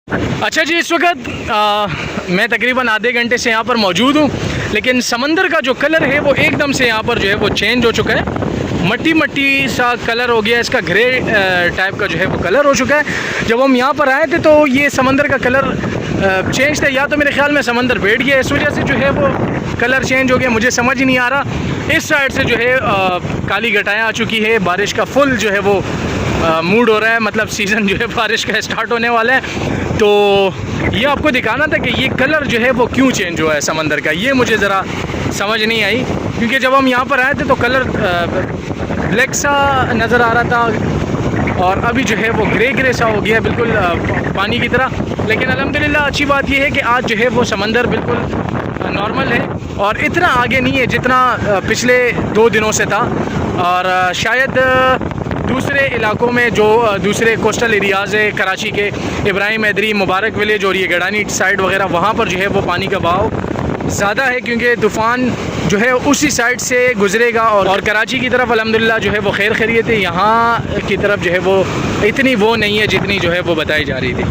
अच्छा जी, इस वक्त मैं तकरीबन आधे घंटे से यहाँ पर मौजूद हूँ, लेकिन समंदर का जो कलर है वो एकदम से यहाँ पर जो है वो चेंज हो चुका है। मट्टी मट्टी सा कलर हो गया, इसका ग्रे टाइप का जो है वो कलर हो चुका है। जब हम यहाँ पर आए थे तो ये समंदर का कलर चेंज था, या तो मेरे ख्याल में समंदर बैठ गया, इस वजह से जो है वो कलर चेंज हो गया, मुझे समझ ही नहीं आ रहा। इस साइड से जो है काली घटाएँ आ चुकी है, बारिश का फुल जो है वो मूड हो रहा है, मतलब सीज़न जो है बारिश का स्टार्ट होने वाला है। तो ये आपको दिखाना था कि ये कलर जो है वो क्यों चेंज हुआ है समंदर का, ये मुझे ज़रा समझ नहीं आई। क्योंकि जब हम यहाँ पर आए थे तो कलर ब्लैक सा नज़र आ रहा था, और अभी जो है वो ग्रे ग्रे सा हो गया बिल्कुल पानी की तरह। लेकिन अल्हम्दुलिल्लाह अच्छी बात ये है कि आज जो है वो समंदर बिल्कुल नॉर्मल है, और इतना आगे नहीं है जितना पिछले 2 दिनों से था। और शायद दूसरे इलाकों में जो दूसरे कोस्टल एरियाज़ है, कराची के इब्राहिम हैदरी, मुबारक विलेज और ये गडानी साइड वगैरह, वहाँ पर जो है वो पानी का बहाव ज़्यादा है, क्योंकि तूफ़ान जो है उसी साइड से गुज़रेगा। और कराची की तरफ अल्हम्दुलिल्लाह जो है वो खैर खैरियत है, यहाँ की तरफ जो है वो इतनी वो नहीं है जितनी जो है वो बताई जा रही थी।